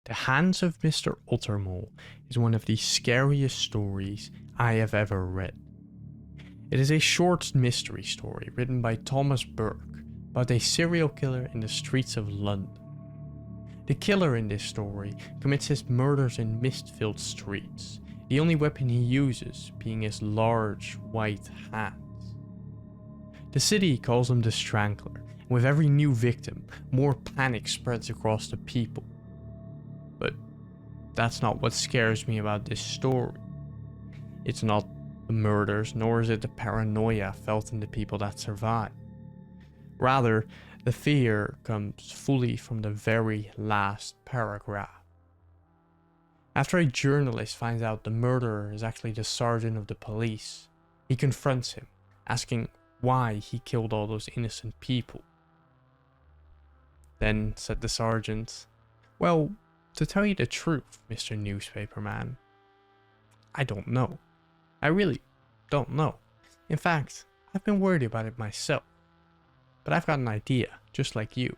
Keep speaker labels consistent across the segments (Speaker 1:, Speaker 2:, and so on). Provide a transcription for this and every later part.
Speaker 1: The Hands of Mr. Ottermole is one of the scariest stories I have ever read. It is a short mystery story written by Thomas Burke about a serial killer in the streets of London. The killer in this story commits his murders in mist-filled streets, the only weapon he uses being his large white hands. The city calls him the Strangler, and with every new victim, more panic spreads across the people. But that's not what scares me about this story. It's not the murders, nor is it the paranoia felt in the people that survive. Rather, the fear comes fully from the very last paragraph. After a journalist finds out the murderer is actually the sergeant of the police, he confronts him, asking why he killed all those innocent people. Then said the sergeant, "Well, to tell you the truth, Mr. Newspaperman, I don't know. I really don't know. In fact, I've been worried about it myself. But I've got an idea, just like you.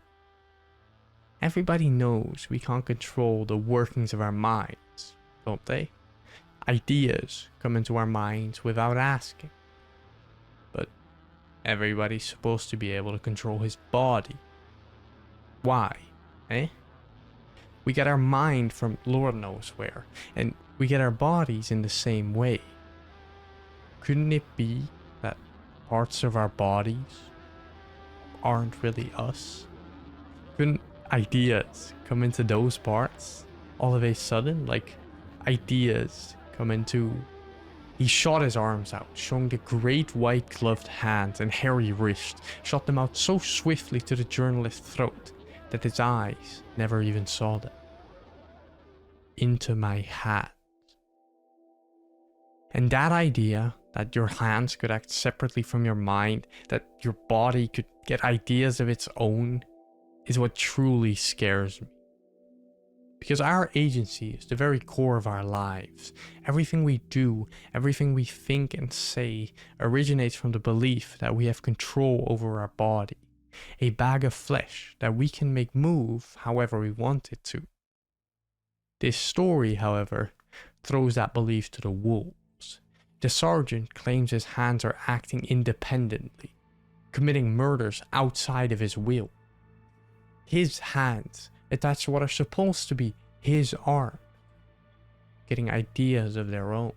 Speaker 1: Everybody knows we can't control the workings of our minds, don't they? Ideas come into our minds without asking. But everybody's supposed to be able to control his body. Why, eh? We get our mind from Lord knows where, and we get our bodies in the same way. Couldn't it be that parts of our bodies aren't really us? Couldn't ideas come into those parts all of a sudden? Like ideas come into... He shot his arms out, showing the great white gloved hands and hairy wrist, shot them out so swiftly to the journalist's throat that his eyes never even saw them. Into my hand. And that idea that your hands could act separately from your mind, that your body could get ideas of its own, is what truly scares me. Because our agency is the very core of our lives. Everything we do, everything we think and say originates from the belief that we have control over our body. A bag of flesh that we can make move however we want it to. This story, however, throws that belief to the wolves. The sergeant claims his hands are acting independently, committing murders outside of his will. His hands attached to what are supposed to be his arm, getting ideas of their own.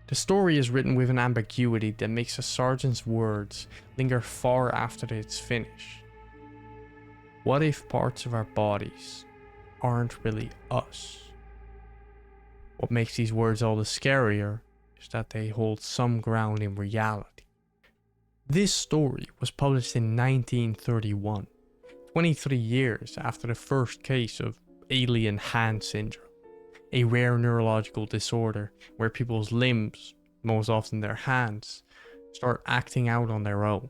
Speaker 1: The story is written with an ambiguity that makes the sergeant's words linger far after it's finished. What if parts of our bodies aren't really us? What makes these words all the scarier is that they hold some ground in reality. This story was published in 1931, 23 years after the first case of alien hand syndrome, a rare neurological disorder where people's limbs, most often their hands, start acting out on their own.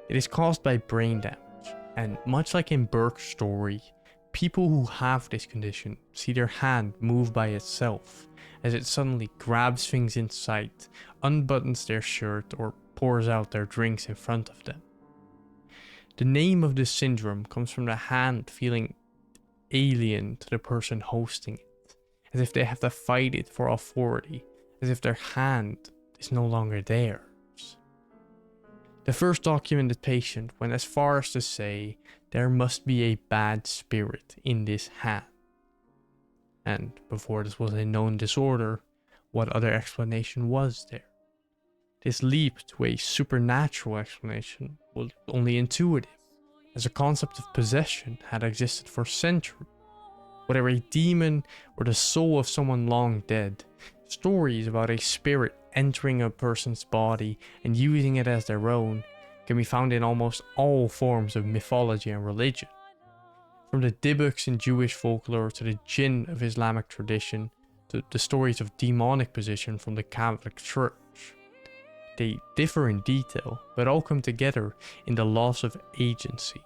Speaker 1: It is caused by brain damage, and much like in Burke's story, people who have this condition see their hand move by itself as it suddenly grabs things in sight, unbuttons their shirt, or pours out their drinks in front of them. The name of this syndrome comes from the hand feeling alien to the person hosting it, as if they have to fight it for authority, as if their hand is no longer theirs. The first documented patient went as far as to say there must be a bad spirit in this hand. And before this was a known disorder, what other explanation was there? This leap to a supernatural explanation was only intuitive, as a concept of possession had existed for centuries. Whether a demon or the soul of someone long dead, stories about a spirit entering a person's body and using it as their own can be found in almost all forms of mythology and religion. From the Dybbuk's in Jewish folklore to the jinn of Islamic tradition to the stories of demonic possession from the Catholic Church. They differ in detail, but all come together in the loss of agency.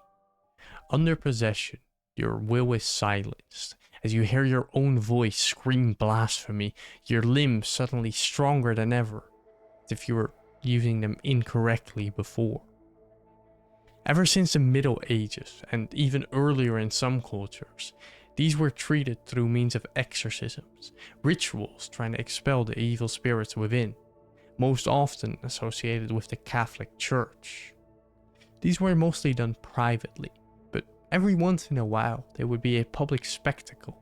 Speaker 1: Under possession, your will is silenced. As you hear your own voice scream blasphemy, your limbs suddenly stronger than ever, as if you were using them incorrectly before. Ever since the Middle Ages, and even earlier in some cultures, These were treated through means of exorcisms, rituals trying to expel the evil spirits within, most often associated with the Catholic Church. These were mostly done privately, but every once in a while there would be a public spectacle,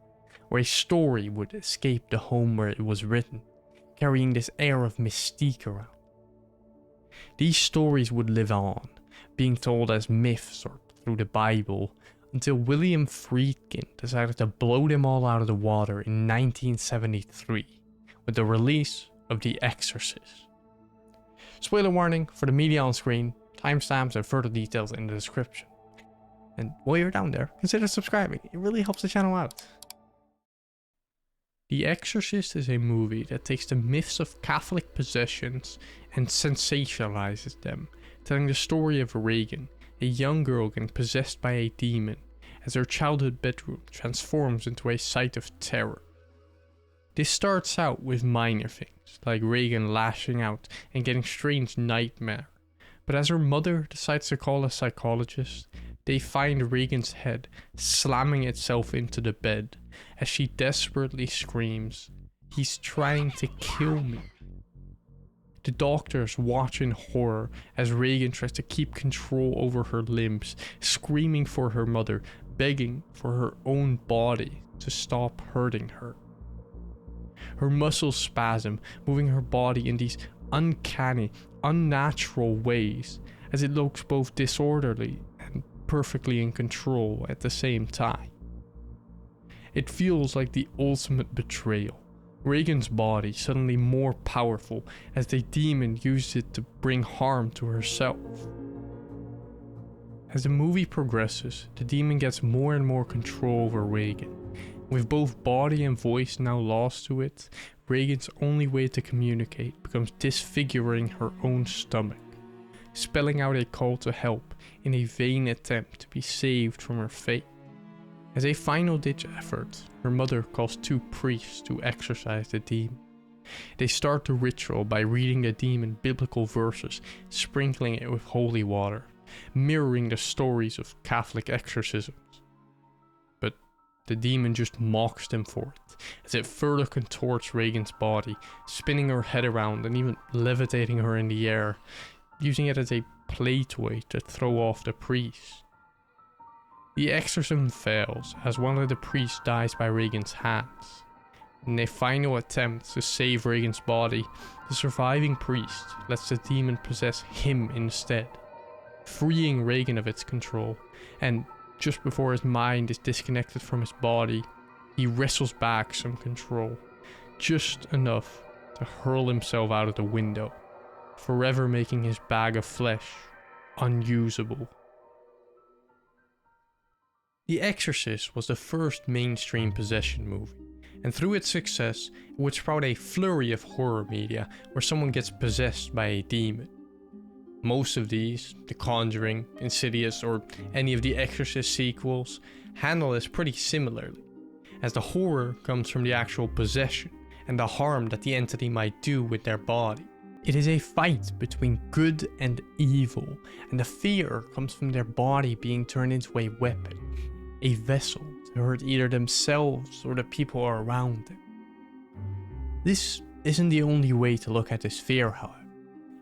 Speaker 1: where a story would escape the home where it was written, carrying this air of mystique around. These stories would live on, being told as myths or through the Bible, until William Friedkin decided to blow them all out of the water in 1973 with the release of The Exorcist. Spoiler warning for the media on screen, timestamps and further details in the description. And while you're down there, consider subscribing, it really helps the channel out. The Exorcist is a movie that takes the myths of Catholic possessions and sensationalizes them, telling the story of Regan, a young girl getting possessed by a demon, as her childhood bedroom transforms into a site of terror. This starts out with minor things, like Regan lashing out and getting strange nightmare, but as her mother decides to call a psychologist, they find Regan's head slamming itself into the bed as she desperately screams, "He's trying to kill me." The doctors watch in horror as Regan tries to keep control over her limbs, screaming for her mother, begging for her own body to stop hurting her. Her muscles spasm, moving her body in these uncanny, unnatural ways, as it looks both disorderly and perfectly in control at the same time. It feels like the ultimate betrayal. Regan's body suddenly more powerful as the demon used it to bring harm to herself. As the movie progresses, the demon gets more and more control over Regan. With both body and voice now lost to it, Regan's only way to communicate becomes disfiguring her own stomach, spelling out a call to help in a vain attempt to be saved from her fate. As a final-ditch effort, her mother calls 2 priests to exorcise the demon. They start the ritual by reading the demon biblical verses, sprinkling it with holy water, mirroring the stories of Catholic exorcisms. But the demon just mocks them for it, as it further contorts Regan's body, spinning her head around and even levitating her in the air, using it as a play toy to throw off the priests. The exorcism fails as one of the priests dies by Regan's hands. In a final attempt to save Regan's body, the surviving priest lets the demon possess him instead, freeing Regan of its control, and just before his mind is disconnected from his body, he wrestles back some control, just enough to hurl himself out of the window, forever making his bag of flesh unusable. The Exorcist was the first mainstream possession movie, and through its success, it would sprout a flurry of horror media where someone gets possessed by a demon. Most of these, The Conjuring, Insidious, or any of the Exorcist sequels, handle this pretty similarly, as the horror comes from the actual possession and the harm that the entity might do with their body. It is a fight between good and evil, and the fear comes from their body being turned into a weapon, a vessel to hurt either themselves or the people around them. This isn't the only way to look at this fear, however,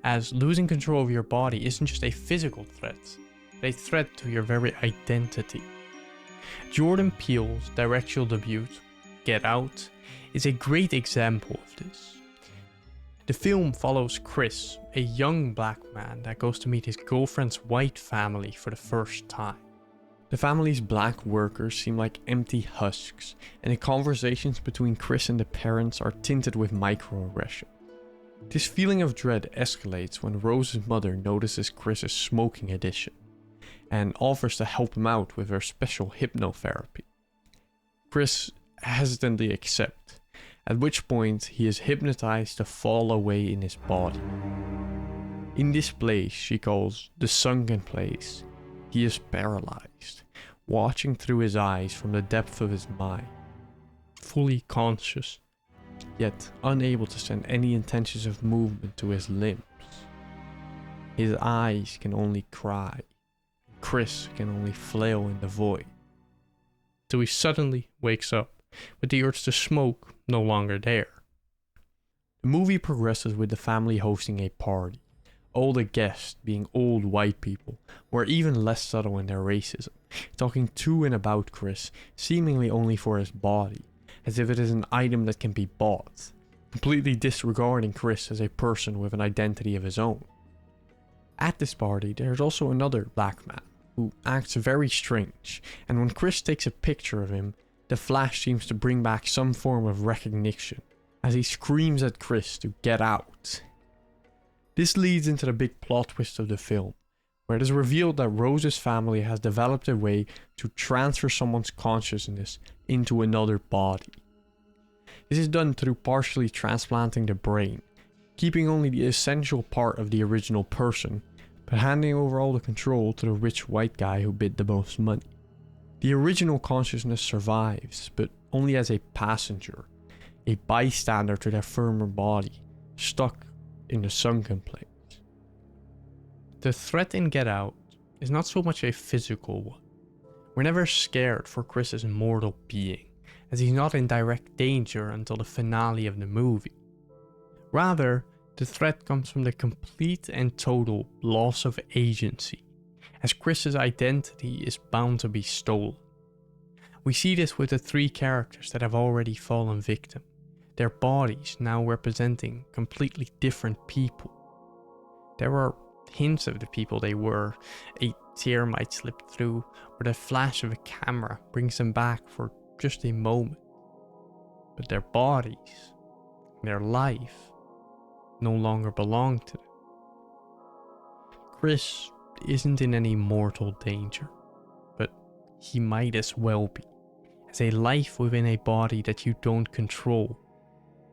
Speaker 1: as losing control of your body isn't just a physical threat, but a threat to your very identity. Jordan Peele's directorial debut, Get Out, is a great example of this. The film follows Chris, a young black man that goes to meet his girlfriend's white family for the first time. The family's black workers seem like empty husks, and the conversations between Chris and the parents are tinted with microaggression. This feeling of dread escalates when Rose's mother notices Chris's smoking addiction, and offers to help him out with her special hypnotherapy. Chris hesitantly accepts, at which point he is hypnotized to fall away in his body. In this place she calls the sunken place, he is paralyzed, watching through his eyes from the depth of his mind, fully conscious, yet unable to send any intentions of movement to his limbs. His eyes can only cry, Chris can only flail in the void. till he suddenly wakes up, with the urge to smoke no longer there. The movie progresses with the family hosting a party, all the guests being old white people, who are even less subtle in their racism, talking to and about Chris, seemingly only for his body, as if it is an item that can be bought, completely disregarding Chris as a person with an identity of his own. At this party, there is also another black man, who acts very strange, and when Chris takes a picture of him, the flash seems to bring back some form of recognition, as he screams at Chris to get out. This leads into the big plot twist of the film, where it is revealed that Rose's family has developed a way to transfer someone's consciousness into another body. This is done through partially transplanting the brain, keeping only the essential part of the original person, but handing over all the control to the rich white guy who bid the most money. The original consciousness survives, but only as a passenger, a bystander to their former body, stuck in the sunken place. The threat in Get Out is not so much a physical one. We're never scared for Chris's mortal being, as he's not in direct danger until the finale of the movie. Rather, the threat comes from the complete and total loss of agency, as Chris's identity is bound to be stolen. We see this with the three characters that have already fallen victim, their bodies now representing completely different people. There are hints of the people they were, a tear might slip through, or the flash of a camera brings them back for just a moment. But their bodies, their life, no longer belong to them. Chris isn't in any mortal danger, but he might as well be, as a life within a body that you don't control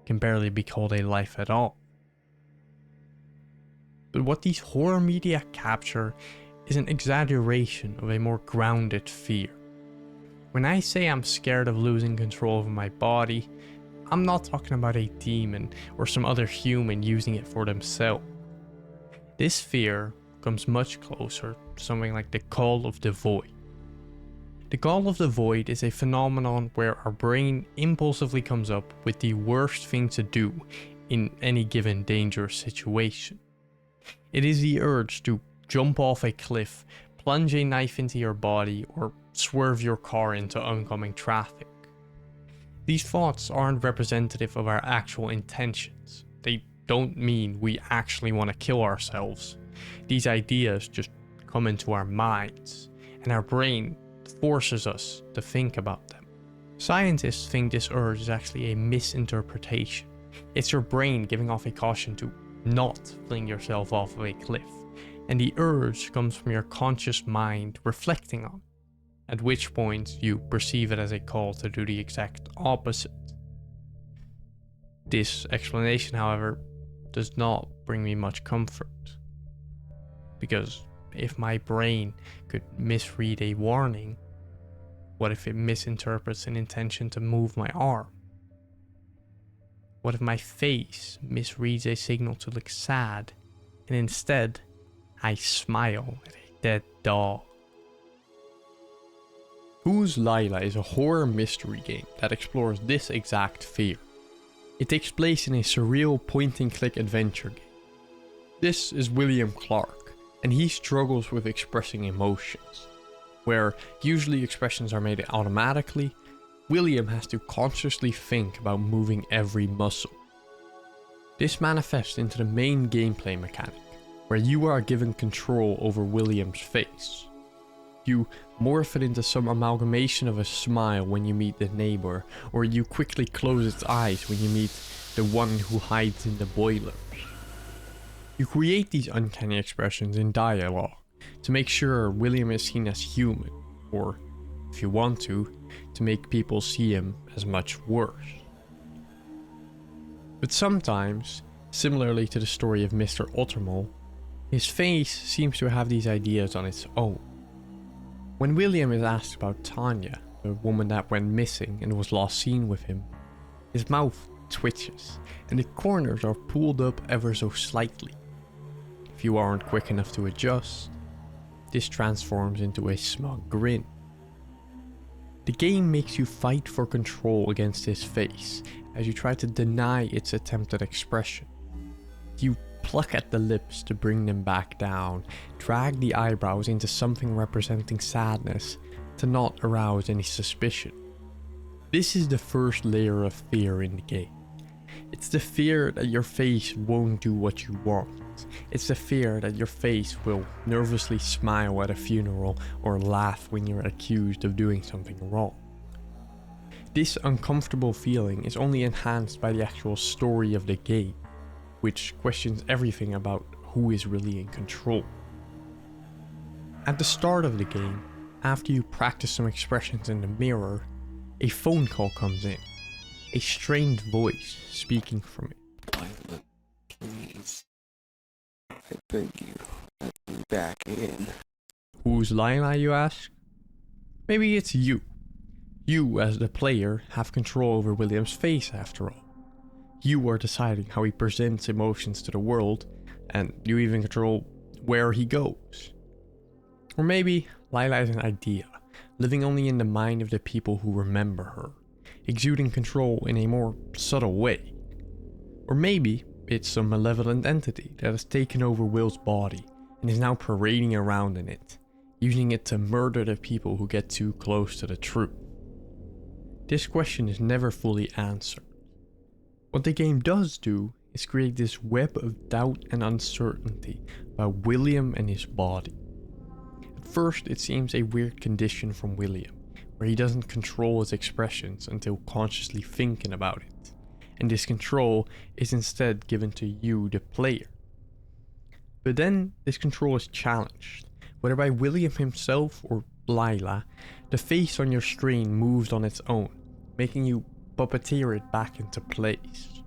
Speaker 1: can barely be called a life at all. But what these horror media capture is an exaggeration of a more grounded fear. When I say I'm scared of losing control over my body, I'm not talking about a demon or some other human using it for themselves. This fear comes much closer to something like the call of the void. The call of the void is a phenomenon where our brain impulsively comes up with the worst thing to do in any given dangerous situation. It is the urge to jump off a cliff, plunge a knife into your body, or swerve your car into oncoming traffic. These thoughts aren't representative of our actual intentions. They don't mean we actually want to kill ourselves. These ideas just come into our minds, and our brain forces us to think about them. Scientists think this urge is actually a misinterpretation. It's your brain giving off a caution to not fling yourself off of a cliff, and the urge comes from your conscious mind reflecting on it, at which point you perceive it as a call to do the exact opposite. This explanation, however, does not bring me much comfort, because if my brain could misread a warning, what if it misinterprets an intention to move my arm? What if my face misreads a signal to look sad, and instead, I smile at a dead dog? Who's Lila is a horror mystery game that explores this exact fear. It takes place in a surreal point-and-click adventure game. This is William Clark, and he struggles with expressing emotions. Where usually expressions are made automatically, William has to consciously think about moving every muscle. This manifests into the main gameplay mechanic, where you are given control over William's face. You morph it into some amalgamation of a smile when you meet the neighbor, or you quickly close its eyes when you meet the one who hides in the boilers. You create these uncanny expressions in dialogue to make sure William is seen as human, or, if you want to make people see him as much worse. But sometimes, similarly to the story of Mr. Ottermole, his face seems to have these ideas on its own. When William is asked about Tanya, the woman that went missing and was last seen with him, his mouth twitches, and the corners are pulled up ever so slightly. If you aren't quick enough to adjust, this transforms into a smug grin. The game makes you fight for control against his face as you try to deny its attempted expression. You pluck at the lips to bring them back down, drag the eyebrows into something representing sadness to not arouse any suspicion. This is the first layer of fear in the game. It's the fear that your face won't do what you want. It's the fear that your face will nervously smile at a funeral or laugh when you're accused of doing something wrong. This uncomfortable feeling is only enhanced by the actual story of the game, which questions everything about who is really in control. At the start of the game, after you practice some expressions in the mirror, a phone call comes in. A strange voice speaking from it.
Speaker 2: Lila, please. I beg you, let me back in.
Speaker 1: Who's Lila, you ask? Maybe it's you. You, as the player, have control over William's face after all. You are deciding how he presents emotions to the world, and you even control where he goes. Or maybe Lila is an idea, living only in the mind of the people who remember her, exuding control in a more subtle way. Or maybe it's some malevolent entity that has taken over Will's body and is now parading around in it, using it to murder the people who get too close to the truth. This question is never fully answered. What the game does do is create this web of doubt and uncertainty about William and his body. At first, it seems a weird condition from William, where he doesn't control his expressions until consciously thinking about it, and this control is instead given to you, the player. But then this control is challenged, whether by William himself or Lila. The face on your screen moves on its own, making you puppeteer it back into place.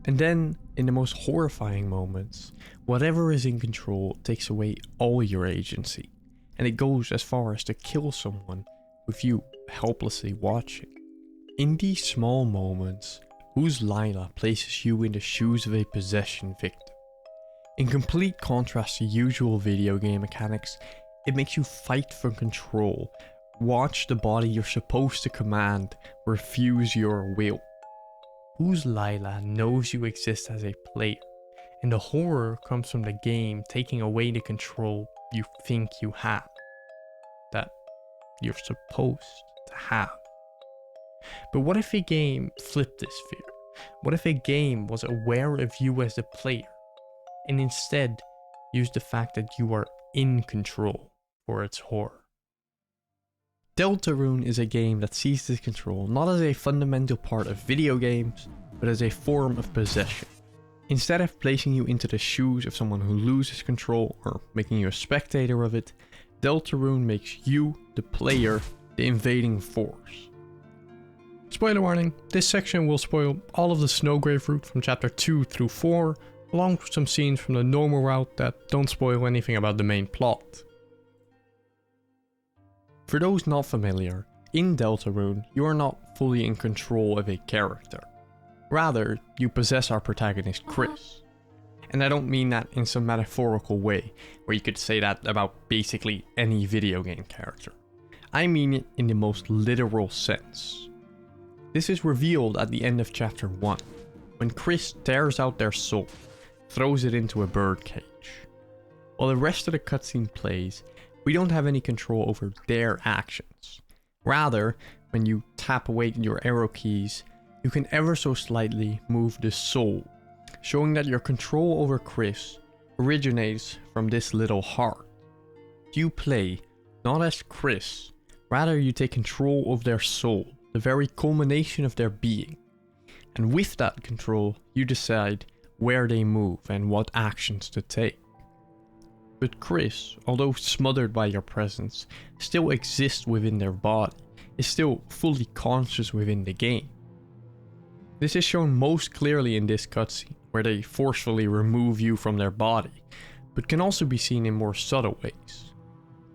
Speaker 1: And then, in the most horrifying moments, whatever is in control takes away all your agency, and it goes as far as to kill someone with you helplessly watching. In these small moments, Who's Lila places you in the shoes of a possession victim. In complete contrast to usual video game mechanics, it makes you fight for control, watch the body you're supposed to command refuse your will. Who's Lila knows you exist as a player, and the horror comes from the game taking away the control you think you have, that you're supposed to have. But what if a game flipped this fear? What if a game was aware of you as the player, and instead used the fact that you are in control for its horror? Deltarune is a game that sees this control not as a fundamental part of video games, but as a form of possession. Instead of placing you into the shoes of someone who loses control or making you a spectator of it, Deltarune makes you, the player, the invading force. Spoiler warning, this section will spoil all of the Snowgrave route from chapter 2 through 4, along with some scenes from the normal route that don't spoil anything about the main plot. For those not familiar, in Deltarune, you are not fully in control of a character. Rather, you possess our protagonist Chris. And I don't mean that in some metaphorical way, where you could say that about basically any video game character. I mean it in the most literal sense. This is revealed at the end of chapter 1, when Chris tears out their soul, throws it into a birdcage. While the rest of the cutscene plays, we don't have any control over their actions. Rather, when you tap away your arrow keys, you can ever so slightly move the soul, showing that your control over Chris originates from this little heart. You play not as Chris, rather you take control of their soul, the very culmination of their being. And with that control, you decide where they move and what actions to take. But Chris, although smothered by your presence, still exists within their body, is still fully conscious within the game. This is shown most clearly in this cutscene, where they forcefully remove you from their body, but can also be seen in more subtle ways.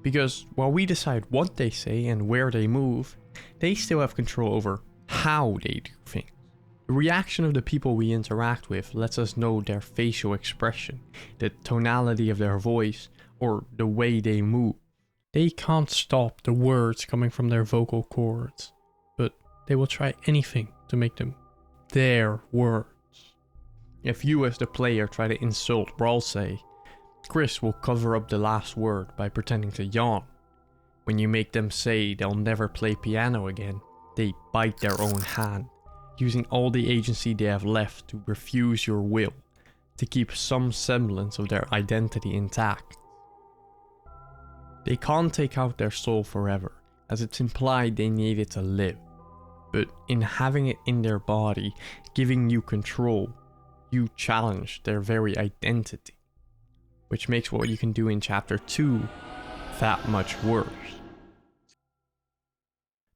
Speaker 1: Because while we decide what they say and where they move, they still have control over how they do things. The reaction of the people we interact with lets us know their facial expression, the tonality of their voice, or the way they move. They can't stop the words coming from their vocal cords, but they will try anything to make them their words. If you as the player try to insult Ralsei, Chris will cover up the last word by pretending to yawn. When you make them say they'll never play piano again, they bite their own hand, using all the agency they have left to refuse your will, to keep some semblance of their identity intact. They can't take out their soul forever, as it's implied they need it to live, but in having it in their body, giving you control, you challenge their very identity, which makes what you can do in chapter 2 that much worse.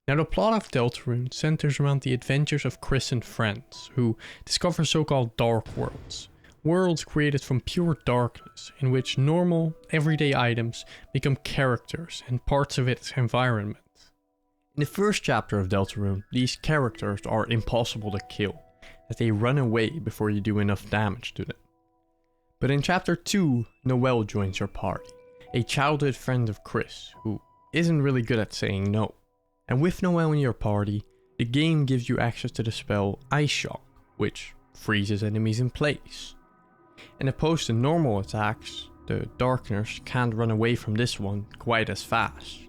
Speaker 1: Now the plot of Deltarune centers around the adventures of Chris and friends, who discover so-called dark worlds. Worlds created from pure darkness, in which normal, everyday items become characters and parts of its environment. In the first chapter of Deltarune, these characters are impossible to kill, as they run away before you do enough damage to them. But in chapter 2, Noelle joins your party, a childhood friend of Chris, who isn't really good at saying no. And with Noelle in your party, the game gives you access to the spell Ice Shock, which freezes enemies in place. And opposed to normal attacks, the Darkners can't run away from this one quite as fast.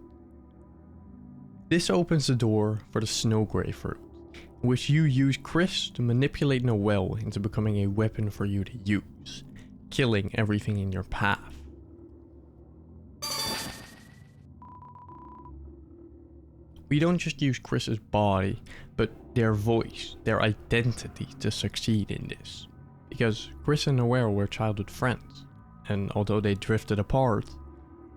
Speaker 1: This opens the door for the Snowgrave route, in which you use Chris to manipulate Noelle into becoming a weapon for you to use, killing everything in your path. We don't just use Chris's body, but their voice, their identity to succeed in this. Because Chris and Noelle were childhood friends, and although they drifted apart,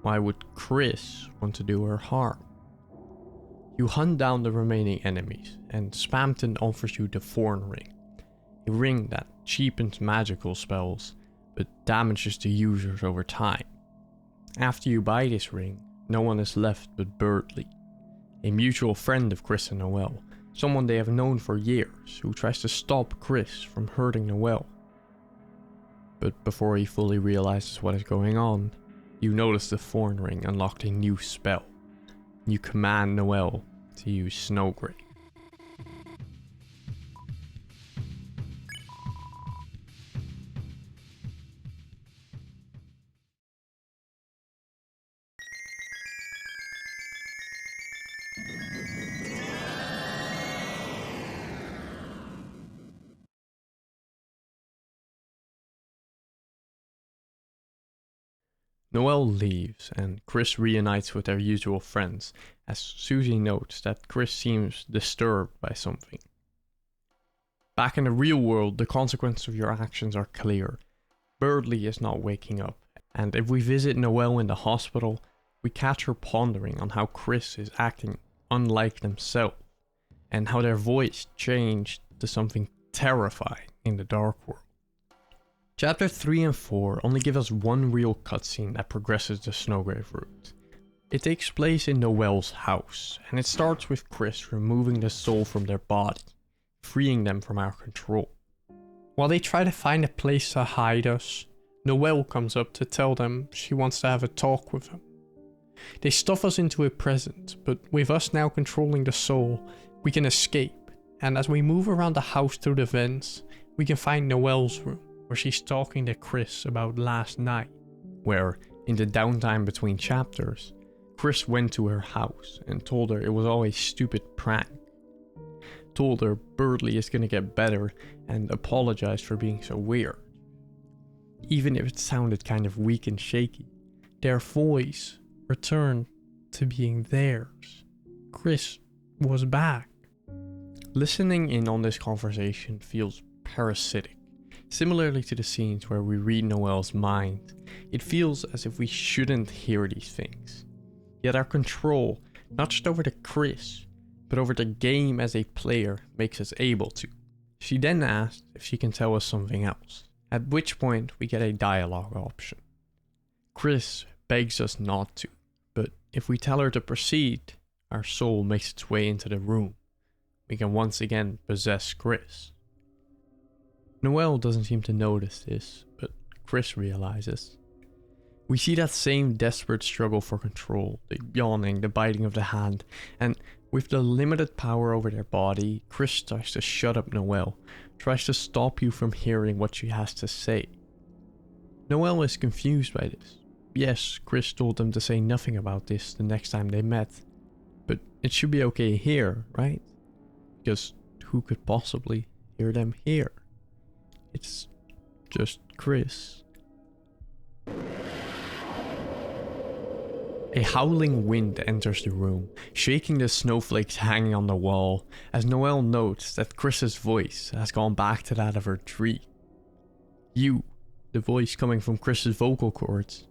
Speaker 1: why would Chris want to do her harm? You hunt down the remaining enemies, and Spamton offers you the Thorn Ring, a ring that cheapens magical spells, but damages the users over time. After you buy this ring, no one is left but Birdley, a mutual friend of Chris and Noelle, someone they have known for years, who tries to stop Chris from hurting Noelle. But before he fully realizes what is going on, you notice the Thorn Ring unlocked a new spell. You command Noelle to use Snowgrave. Noelle leaves, and Chris reunites with their usual friends, as Susie notes that Chris seems disturbed by something. Back in the real world, the consequences of your actions are clear. Birdley is not waking up, and if we visit Noelle in the hospital, we catch her pondering on how Chris is acting unlike themselves, and how their voice changed to something terrifying in the dark world. Chapter 3 and 4 only give us one real cutscene that progresses the Snowgrave route. It takes place in Noelle's house, and it starts with Chris removing the soul from their body, freeing them from our control. While they try to find a place to hide us, Noelle comes up to tell them she wants to have a talk with them. They stuff us into a present, but with us now controlling the soul, we can escape, and as we move around the house through the vents, we can find Noelle's room, where she's talking to Chris about last night, where, in the downtime between chapters, Chris went to her house and told her it was all a stupid prank. Told her Birdley is gonna get better and apologized for being so weird. Even if it sounded kind of weak and shaky, their voice returned to being theirs. Chris was back. Listening in on this conversation feels parasitic. Similarly to the scenes where we read Noelle's mind, it feels as if we shouldn't hear these things. Yet our control, not just over the Chris, but over the game as a player, makes us able to. She then asks if she can tell us something else, at which point we get a dialogue option. Chris begs us not to, but if we tell her to proceed, our soul makes its way into the room. We can once again possess Chris. Noelle doesn't seem to notice this, but Chris realizes. We see that same desperate struggle for control, the yawning, the biting of the hand, and with the limited power over their body, Chris tries to shut up Noelle, tries to stop you from hearing what she has to say. Noelle is confused by this. Yes, Chris told them to say nothing about this the next time they met, but it should be okay here, right? Because who could possibly hear them here? It's just Chris. A howling wind enters the room, shaking the snowflakes hanging on the wall, as Noelle notes that Chris's voice has gone back to that of her tree. You, the voice coming from Chris's vocal cords,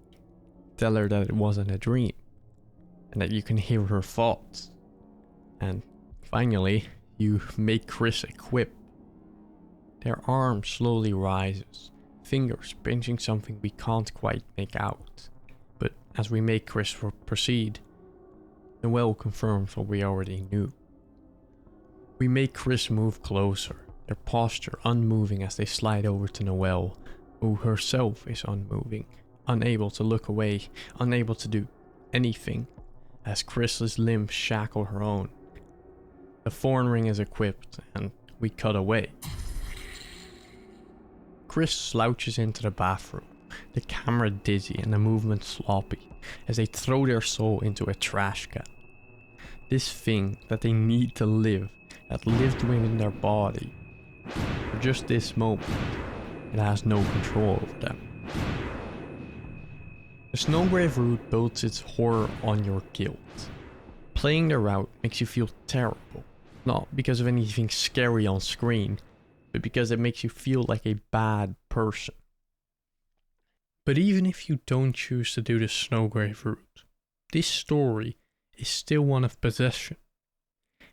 Speaker 1: tell her that it wasn't a dream, and that you can hear her thoughts. And finally, you make Chris a quip. Their arm slowly rises, fingers pinching something we can't quite make out. But as we make Chris proceed, Noelle confirms what we already knew. We make Chris move closer, their posture unmoving as they slide over to Noelle, who herself is unmoving, unable to look away, unable to do anything, as Chris's limbs shackle her own. The thorn ring is equipped, and we cut away. Chris slouches into the bathroom, the camera dizzy and the movement sloppy, as they throw their soul into a trash can. This thing that they need to live, that lived within their body, for just this moment, it has no control over them. The Snowgrave route builds its horror on your guilt. Playing the route makes you feel terrible, not because of anything scary on screen, but because it makes you feel like a bad person. But even if you don't choose to do the Snowgrave route, this story is still one of possession.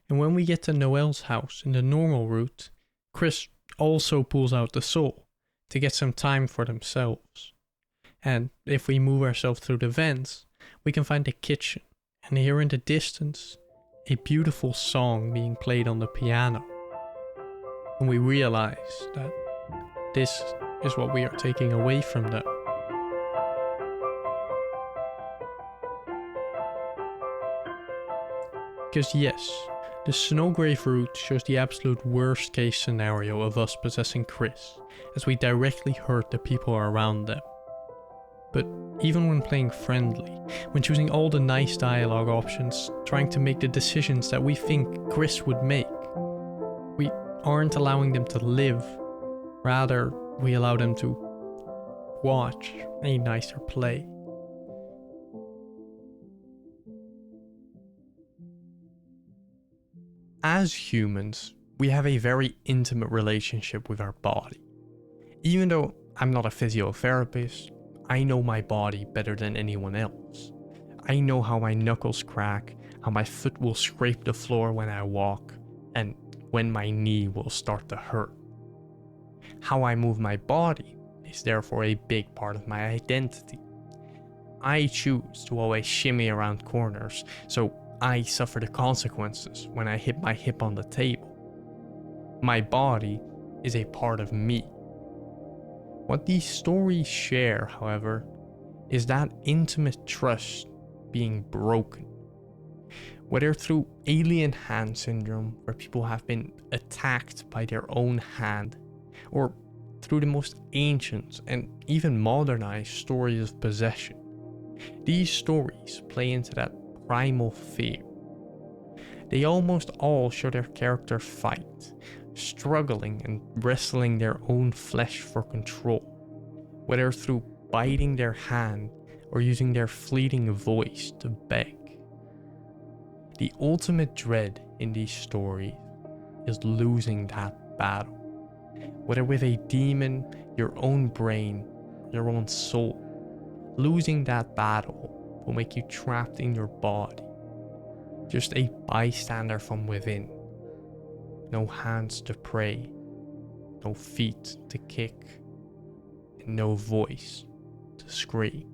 Speaker 1: And when we get to Noelle's house in the normal route, Chris also pulls out the soul to get some time for themselves. And if we move ourselves through the vents, we can find the kitchen and hear in the distance a beautiful song being played on the piano. And we realize that this is what we are taking away from them. Because yes, the Snowgrave route shows the absolute worst case scenario of us possessing Chris, as we directly hurt the people around them. But even when playing friendly, when choosing all the nice dialogue options, trying to make the decisions that we think Chris would make, we aren't allowing them to live, rather we allow them to watch a nicer play. As humans, we have a very intimate relationship with our body. Even though I'm not a physiotherapist, I know my body better than anyone else. I know how my knuckles crack, how my foot will scrape the floor when I walk, and when my knee will start to hurt. How I move my body is therefore a big part of my identity. I choose to always shimmy around corners, so I suffer the consequences when I hit my hip on the table. My body is a part of me. What these stories share, however, is that intimate trust being broken. Whether through alien hand syndrome, where people have been attacked by their own hand, or through the most ancient and even modernized stories of possession. These stories play into that primal fear. They almost all show their characters fight, struggling and wrestling their own flesh for control, whether through biting their hand or using their fleeting voice to beg. The ultimate dread in these stories is losing that battle, whether with a demon, your own brain, your own soul. Losing that battle will make you trapped in your body, just a bystander from within. No hands to pray, no feet to kick, and no voice to scream.